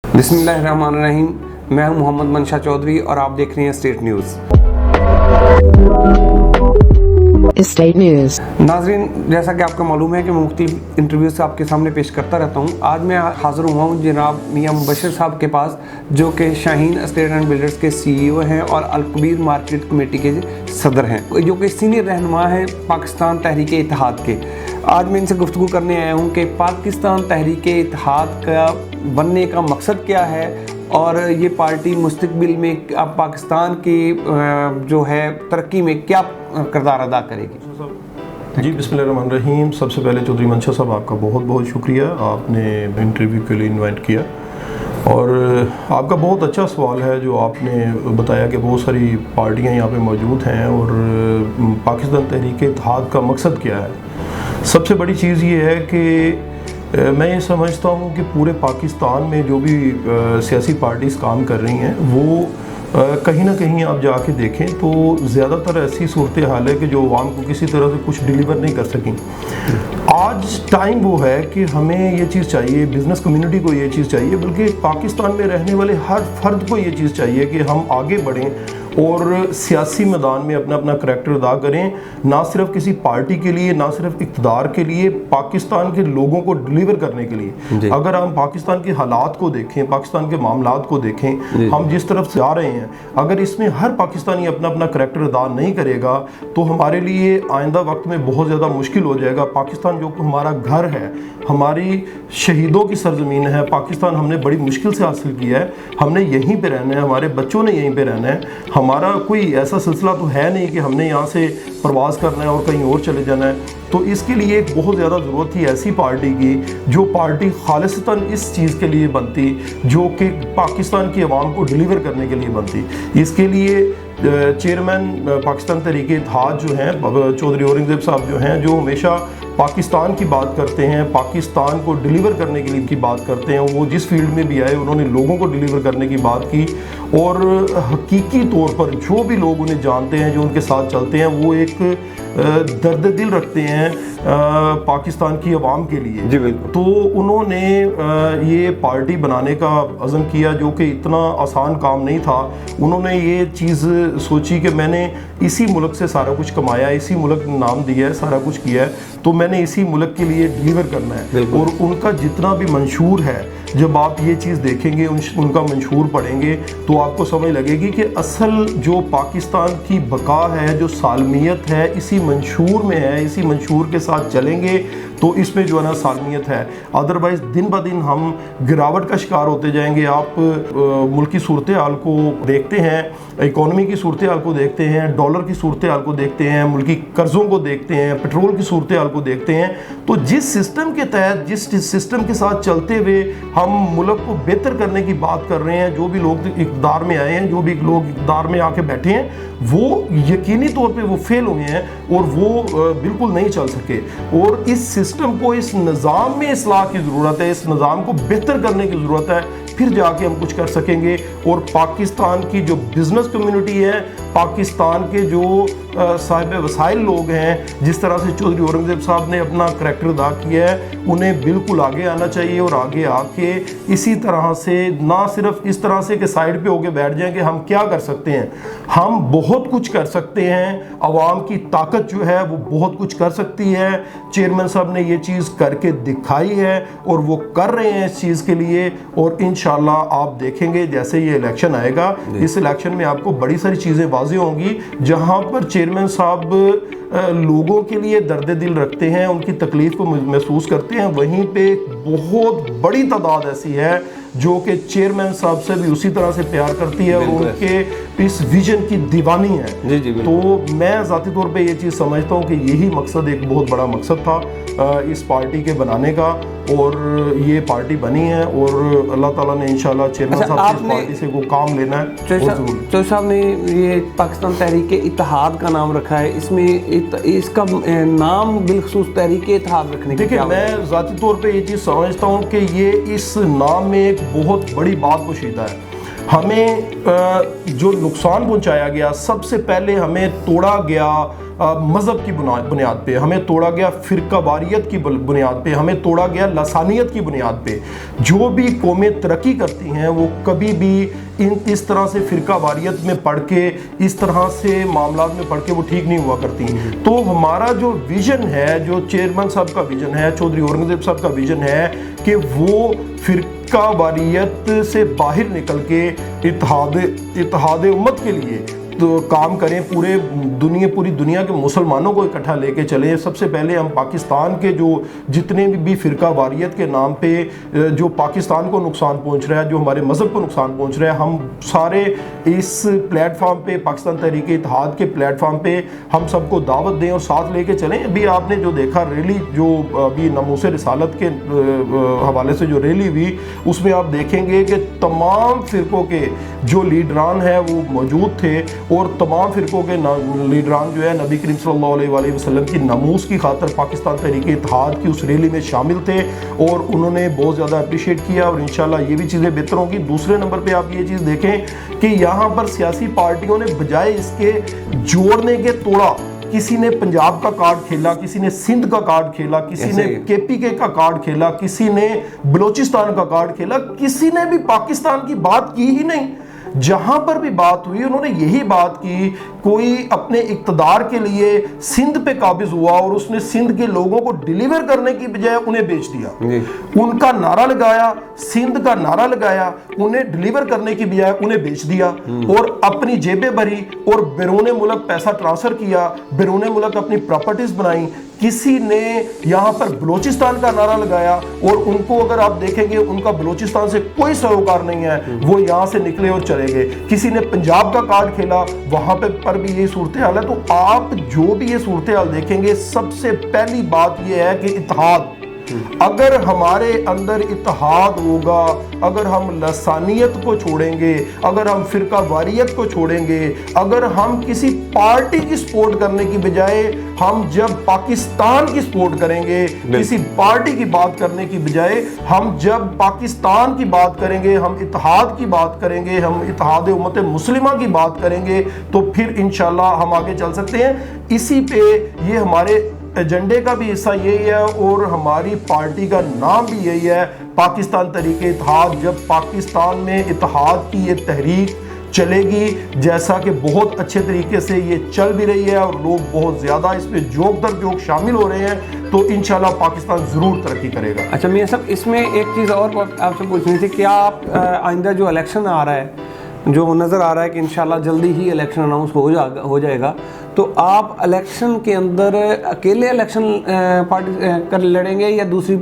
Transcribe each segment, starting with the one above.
बिस्मिल्लाहिर्रहमानिर्रहीम। मैं हूं मोहम्मद मंशा चौधरी और आप देख रहे हैं स्टेट न्यूज़। स्टेट न्यूज़ नाज़रीन, जैसा कि आपको मालूम है कि मैं मुख्तलिफ इंटरव्यू से आपके सामने पेश करता रहता हूं। आज मैं हाज़िर हुआ हूं जनाब मियां मुबशर साहब के पास, जो कि शाहीन एस्टेट एंड बिल्डर्स के CEO हैं और अल-कबीर मार्केट कमेटी के सदर हैं, जो कि सीनियर रहनुमा हैं पाकिस्तान तहरीक इत्तेहाद के। आज मैं इनसे गुफ्तगू करने आया हूँ कि पाकिस्तान तहरीक इत्तेहाद का बनने का मकसद क्या है और ये पार्टी मुस्तकबिल में अब पाकिस्तान की जो है तरक्की में क्या किरदार अदा करेगी। जी, बिस्मिल्लाहिर्रहमानिर्रहीम। सबसे पहले चौधरी मंशा साहब, आपका बहुत बहुत शुक्रिया, आपने इंटरव्यू के लिए इनवाइट किया। और आपका बहुत अच्छा सवाल है जो आपने बताया कि बहुत सारी पार्टियां यहाँ पे मौजूद हैं और पाकिस्तान तहरीक इत्तेहाद का मकसद क्या है। सबसे बड़ी चीज़ ये है कि मैं ये समझता हूँ कि पूरे पाकिस्तान में जो भी सियासी पार्टीज़ काम कर रही हैं वो कहीं ना कहीं आप जाके देखें तो ज़्यादातर ऐसी सूरत हाल है कि जो आवाम को किसी तरह से कुछ डिलीवर नहीं कर सकें। आज टाइम वो है कि हमें ये चीज़ चाहिए, बिज़नेस कम्युनिटी को ये चीज़ चाहिए, बल्कि पाकिस्तान में रहने वाले हर फर्द को ये चीज़ चाहिए कि हम आगे बढ़ें और सियासी मैदान में अपना अपना करैक्टर अदा करें, ना सिर्फ किसी पार्टी के लिए, ना सिर्फ इक़्तिदार के लिए, पाकिस्तान के लोगों को डिलीवर करने के लिए। अगर हम पाकिस्तान के हालात को देखें, पाकिस्तान के मामलात को देखें, हम जिस तरफ से आ रहे हैं, अगर इसमें हर पाकिस्तानी अपना अपना करैक्टर अदा नहीं करेगा तो हमारे लिए आइंदा वक्त में बहुत ज़्यादा मुश्किल हो जाएगा। पाकिस्तान जो हमारा घर है, हमारी शहीदों की सरजमीन है, पाकिस्तान हमने बड़ी मुश्किल से हासिल किया है, हमने यहीं पे रहना है, हमारे बच्चों ने यहीं पे रहना है। हमारा कोई ऐसा सिलसिला तो है नहीं कि हमने यहाँ से प्रवास करना है और कहीं और चले जाना है। तो इसके लिए एक बहुत ज़्यादा ज़रूरत थी ऐसी पार्टी की जो पार्टी खालिसतन इस चीज़ के लिए बनती, जो कि पाकिस्तान की आवाम को डिलीवर करने के लिए बनती। इसके लिए चेयरमैन पाकिस्तान तहरीक इत्तेहाद जो हैं चौधरी औरंगज़ेब साहब जो हैं, जो हमेशा पाकिस्तान की बात करते हैं, पाकिस्तान को डिलीवर करने के लिए की बात करते हैं। वो जिस फील्ड में भी आए उन्होंने लोगों को डिलीवर करने की बात की और हकीकी तौर पर जो भी लोग उन्हें जानते हैं, जो उनके साथ चलते हैं, वो एक दर्द दिल रखते हैं पाकिस्तान की आवाम के लिए। जी बिल्कुल। तो उन्होंने ये पार्टी बनाने का अज़म किया, जो कि इतना आसान काम नहीं था। उन्होंने ये चीज़ सोची कि मैंने इसी मुल्क से सारा कुछ कमाया, इसी मुल्क नाम दिया है, सारा कुछ किया है, तो मैंने इसी मुल्क के लिए डिलीवर करना है। और उनका जितना भी मंशूर है, जब आप ये चीज़ देखेंगे, उनका मंशूर पढ़ेंगे तो आपको समझ लगेगी कि असल जो पाकिस्तान की बका है, जो सालमियत है, इसी मंशूर में है। इसी मंशूर के साथ चलेंगे तो इसमें जो है ना सालमियत है। अदरवाइज़ दिन ब दिन हम गिरावट का शिकार होते जाएंगे। आप मुल्क की सूरत हाल को देखते हैं, इकॉनमी की सूरत हाल को देखते हैं, डॉलर की सूरत हाल को देखते हैं, मुल्की कर्ज़ों को देखते हैं, पेट्रोल की सूरत हाल को देखते हैं, तो जिस सिस्टम के तहत, जिस सिस्टम के साथ चलते हुए हम मुल्क को बेहतर करने की बात कर रहे हैं, जो भी लोग इक़्तिदार में आए हैं, जो भी लोग इक़्तिदार में आके बैठे हैं, वो यकीनी तौर पे वो फेल हुए हैं और वो बिल्कुल नहीं चल सके। और इस सिस्टम को, इस निज़ाम में इस्लाह की ज़रूरत है, इस निज़ाम को बेहतर करने की ज़रूरत है, फिर जाके हम कुछ कर सकेंगे। और पाकिस्तान की जो बिज़नेस कम्युनिटी है, पाकिस्तान के जो साहिब वसाइल लोग हैं, जिस तरह से चौधरी औरंगज़ेब साहब ने अपना करैक्टर अदा किया है, उन्हें बिल्कुल आगे आना चाहिए। और आगे आके इसी तरह से, ना सिर्फ इस तरह से कि साइड पे होके बैठ जाएं कि हम क्या कर सकते हैं, हम बहुत कुछ कर सकते हैं। आवाम की ताकत जो है वो बहुत कुछ कर सकती है। चेयरमैन साहब ने ये चीज़ करके दिखाई है और वो कर रहे हैं इस चीज़ के लिए। और इंशाल्लाह आप देखेंगे जैसे ये इलेक्शन आएगा, इस इलेक्शन में आपको बड़ी सारी चीज़ें वाज़ेह होंगी। जहाँ पर चेयरमैन साहब लोगों के लिए दर्द दिल रखते हैं, उनकी तकलीफ़ को महसूस करते हैं, वहीं पे बहुत बड़ी तादाद ऐसी है जो कि चेयरमैन साहब से भी उसी तरह से प्यार करती है और उनके इस विजन की दीवानी है। जी, तो मैं ज़ाती तौर पे ये चीज़ समझता हूँ कि यही मकसद, एक बहुत बड़ा मकसद था इस पार्टी के बनाने का, और ये पार्टी बनी है। और अल्लाह ताला ने इंशाल्लाह चेयरमैन साहब इस पार्टी से वो काम लेना है। चौधरी साहब ने ये पाकिस्तान तहरीक इत्तेहाद का नाम रखा है, इसमें इसका नाम बिलखसूस तहरीक इत्तेहाद रखने की, देखिए मैं ज़ाती तौर पे ये चीज़ समझता हूँ कि ये इस नाम में एक बहुत बड़ी बात पोशीदा है। हमें जो नुकसान पहुंचाया गया, सबसे पहले हमें तोड़ा गया मज़हब की बुनियाद पे, हमें तोड़ा गया फ़िरका वारियत की बुनियाद पे, हमें तोड़ा गया लसानियत की बुनियाद पे। जो भी कौमें तरक्की करती हैं वो कभी भी इस तरह से फ़िरका वारियत में पढ़ के, इस तरह से मामलात में पढ़ के वो ठीक नहीं हुआ करती। तो हमारा जो विज़न है, जो चेयरमैन साहब का विज़न है, चौधरी औरंगज़ेब साहब का विज़न है कि वो फ़िरका वारियत से बाहर निकल के इत्तेहाद उम्मत के लिए तो काम करें, पूरी दुनिया के मुसलमानों को इकट्ठा लेके चले। सबसे पहले हम पाकिस्तान के जो जितने भी फ़िरका वारियत के नाम पे जो पाकिस्तान को नुकसान पहुंच रहा है, जो हमारे मज़हब को नुकसान पहुंच रहा है, हम सारे इस प्लेटफॉर्म पे, पाकिस्तान तहरीक इत्तेहाद के प्लेटफॉर्म पे हम सबको दावत दें और साथ लेके चलें। अभी आपने जो देखा रैली, जो अभी नमूस रिसालत के हवाले से जो रैली हुई, उसमें आप देखेंगे कि तमाम फ़िरकों के जो लीडरान हैं वो मौजूद थे और तमाम फ़िरकों के लीडरान जो है नबी करीम सल्लल्लाहु अलैहि वसल्लम की नमूस की खातर पाकिस्तान तहरीक इत्तेहाद की उस रैली में शामिल थे और उन्होंने बहुत ज़्यादा अप्रिशिएट किया और इंशाल्लाह ये भी चीज़ें बेहतर होंगी। दूसरे नंबर पे आप ये चीज़ देखें कि यहाँ पर सियासी पार्टियों ने बजाय इसके जोड़ने के तोड़ा। किसी ने पंजाब का कार्ड खेला, किसी ने सिंध का कार्ड खेला, किसी ने KPK का कार्ड खेला, किसी ने बलोचिस्तान का कार्ड खेला, किसी ने भी पाकिस्तान की बात की ही नहीं। जहां पर भी बात हुई उन्होंने यही बात की, कोई अपने इक्तदार के लिए सिंध पे काबिज हुआ और उसने सिंध के लोगों को डिलीवर करने की बजाय उन्हें बेच दिया। उनका नारा लगाया, सिंध का नारा लगाया, उन्हें डिलीवर करने की बजाय उन्हें बेच दिया और अपनी जेबें भरी और बैरून मुल्क पैसा ट्रांसफर किया, बैरून मुल्क अपनी प्रॉपर्टीज बनाई। किसी ने यहाँ पर बलोचिस्तान का नारा लगाया और उनको अगर आप देखेंगे उनका बलोचिस्तान से कोई सरोकार नहीं है, वो यहाँ से निकले और चले गए। किसी ने पंजाब का कार्ड खेला, वहां पर भी यही सूरत हाल है। तो आप जो भी ये सूरत हाल देखेंगे, सबसे पहली बात यह है कि इत्तेहाद, अगर हमारे अंदर इत्तेहाद होगा, अगर हम लसानियत को छोड़ेंगे, अगर हम फ़िरका वारियत को छोड़ेंगे, अगर हम किसी पार्टी की सपोर्ट करने की बजाय हम जब पाकिस्तान की सपोर्ट करेंगे, किसी पार्टी की बात करने की बजाय हम जब पाकिस्तान की बात करेंगे, हम इत्तेहाद की बात करेंगे, हम इत्तेहाद उम्मत मुस्लिमा की बात करेंगे, तो फिर इंशाल्लाह हम आगे चल सकते हैं। इसी पे ये हमारे एजेंडे का भी हिस्सा यही है और हमारी पार्टी का नाम भी यही है, पाकिस्तान तहरीक इत्तेहाद। जब पाकिस्तान में इत्तेहाद की ये तहरीक चलेगी, जैसा कि बहुत अच्छे तरीके से ये चल भी रही है और लोग बहुत ज़्यादा इसमें जोक दर जोक शामिल हो रहे हैं, तो इंशाल्लाह पाकिस्तान ज़रूर तरक्की करेगा। अच्छा मियां साहब, इसमें एक चीज़ और आपसे पूछनी थी, क्या आप आइंदा जो इलेक्शन आ रहा है, जो नज़र आ रहा है कि इंशाल्लाह जल्दी ही इलेक्शन अनाउंस हो जाएगा, तो आप इलेक्शन के अंदर अकेले इलेक्शन कर लड़ेंगे या दूसरी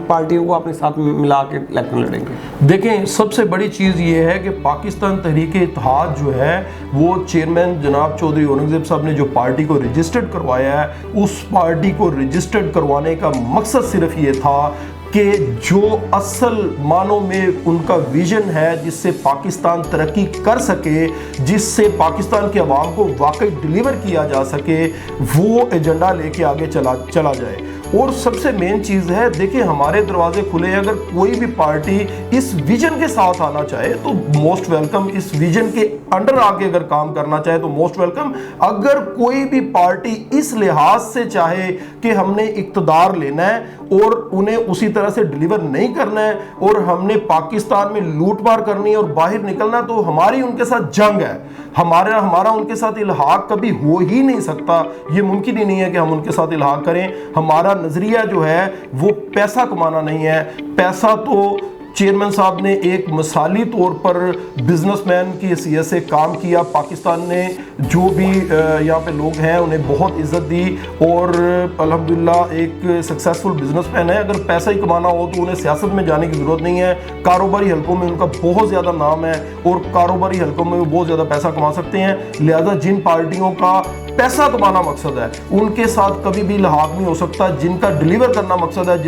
पार्टियों को अपने साथ मिला के इलेक्शन लड़ेंगे? देखें, सबसे बड़ी चीज़ ये है कि पाकिस्तान तहरीक इत्तेहाद जो है वो चेयरमैन जनाब चौधरी औरंगज़ेब साहब ने जो पार्टी को रजिस्टर्ड करवाया है, उस पार्टी को रजिस्टर्ड करवाने का मकसद सिर्फ ये था कि जो असल मानों में उनका विजन है, जिससे पाकिस्तान तरक्की कर सके, जिससे पाकिस्तान के अवाम को वाकई डिलीवर किया जा सके, वो एजेंडा लेके आगे चला जाए। और सबसे मेन चीज़ है, देखिए हमारे दरवाजे खुले हैं, अगर कोई भी पार्टी इस विजन के साथ आना चाहे तो मोस्ट वेलकम, इस विजन के अंडर आके अगर काम करना चाहे तो मोस्ट वेलकम। अगर कोई भी पार्टी इस लिहाज से चाहे कि हमने इक्तदार लेना है और उन्हें उसी तरह से डिलीवर नहीं करना है और हमने पाकिस्तान में लूटमार करनी है और बाहर निकलना, तो हमारी उनके साथ जंग है। हमारा उनके साथ इल्हाक कभी हो ही नहीं सकता, ये मुमकिन ही नहीं है कि हम उनके साथ इल्हाक करें। हमारा नजरिया जो है वो पैसा कमाना नहीं है। पैसा तो चेयरमैन साहब ने एक मिसाली तौर पर बिजनेसमैन की हैसियत से काम किया। पाकिस्तान ने जो भी यहाँ पे लोग हैं उन्हें बहुत इज्जत दी और अल्हम्दुलिल्लाह एक सक्सेसफुल बिजनेसमैन है। अगर पैसा ही कमाना हो तो उन्हें सियासत में जाने की ज़रूरत नहीं है। कारोबारी हलकों में उनका बहुत ज़्यादा नाम है और कारोबारी हलकों में वो बहुत ज़्यादा पैसा कमा सकते हैं। लिहाजा जिन पार्टियों का पैसा कमाना मकसद है उनके साथ कभी भी इल्हाक नहीं हो सकता। जिनका डिलीवर करना मकसद है,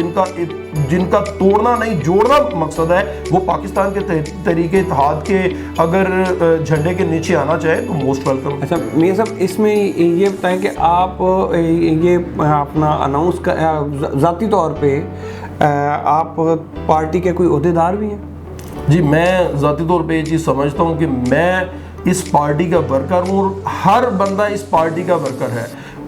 जिनका तोड़ना नहीं जोड़ना मकसद है, वो पाकिस्तान के तहरीके इत्तेहाद के अगर झंडे के नीचे आना चाहे तो मोस्ट वेलकम। अच्छा मियां साहब, इसमें ये बताएं कि आप ये अपना अनाउंस ज़ाती तौर पे आप पार्टी के कोई ओहदेदार भी हैं? जी, मैं ज़ाती तौर पे ये चीज़ समझता हूँ कि मैं इस पार्टी का वर्कर हूँ और हर बंदा इस पार्टी का वर्कर है।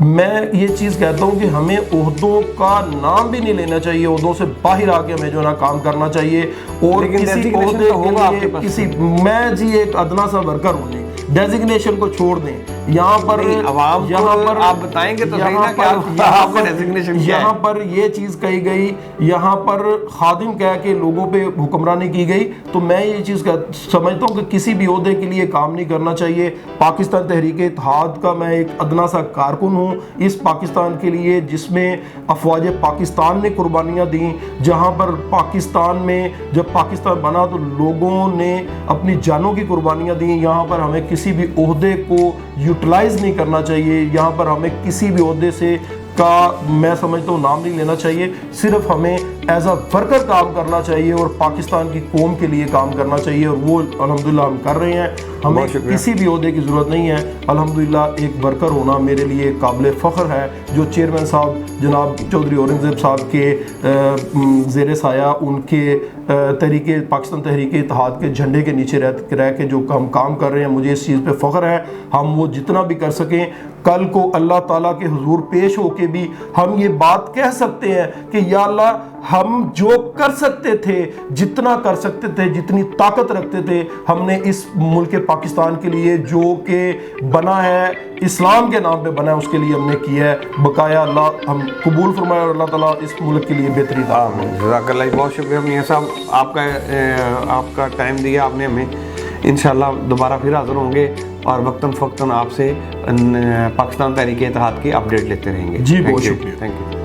मैं ये चीज़ कहता हूँ कि हमें ओहदों का नाम भी नहीं लेना चाहिए, ओहदों से बाहर आके हमें जो है ना काम करना चाहिए। और लेकिन किसी designation ओहदे तो होगा आपके के पास। लिए मैं जी एक अदना सा वर्कर हूँ जी, डेजिग्नेशन को छोड़ दें। यहाँ पर नहीं, अवाम को आप बताएंगे तो सही ना कि आपका designation क्या है? यहाँ पर ये चीज़ कही गई, यहाँ पर खादिम कह के लोगों पे हुक्मरानी की गई। तो मैं ये चीज़ समझता हूँ कि किसी भी ओहदे के लिए काम नहीं करना चाहिए। पाकिस्तान तहरीक इत्तेहाद का मैं एक अदना सा कारकुन हूँ इस पाकिस्तान के लिए, जिसमें अफवाज पाकिस्तान ने कुर्बानियाँ दी। जहाँ पर पाकिस्तान में जब पाकिस्तान बना तो लोगों ने अपनी जानों की कुर्बानियाँ दी। यहाँ पर हमें किसी भी ओहदे को यूटिलाइज नहीं करना चाहिए, यहाँ पर हमें किसी भी ओहदे से का मैं समझता हूँ नाम नहीं लेना चाहिए। सिर्फ हमें एज अ वर्कर काम करना चाहिए और पाकिस्तान की कौम के लिए काम करना चाहिए, और वो अल्हम्दुलिल्लाह हम कर रहे हैं। हमें बहुत शुक्रिया। किसी भी ओहदे की ज़रूरत नहीं है। अल्हम्दुलिल्लाह एक वर्कर होना मेरे लिए काबिल फ़ख्र है। जो चेयरमैन साहब जनाब चौधरी औरंगज़ेब साहब के ज़ेर साया उनके तहरीके पाकिस्तान तहरीक इत्तेहाद के झंडे के नीचे रह के जो हम काम कर रहे हैं, मुझे इस चीज़ पे फ़ख्र है। हम वो जितना भी कर सकें, कल को अल्लाह ताला के हुजूर पेश होके भी हम ये बात कह सकते हैं कि या अल्लाह हम जो कर सकते थे, जितना कर सकते थे, जितनी ताकत रखते थे, हमने इस मुल्क पाकिस्तान के लिए जो कि बना है, इस्लाम के नाम पे बना है, उसके लिए हमने किया है। बकाया अल्लाह हम कबूल फरमाए और अल्लाह ताला इस मुल्क के लिए बेहतरी दा। जज़ाकल्लाह, बहुत शुक्रिया मियां साहब, आपका टाइम दिया आपने हमें। इंशाल्लाह दोबारा फिर हाज़िर होंगे और वक्तन फ़क्तन आपसे पाकिस्तान तहरीक इत्तेहाद की अपडेट लेते रहेंगे। जी, बहुत शुक्रिया। Thank you.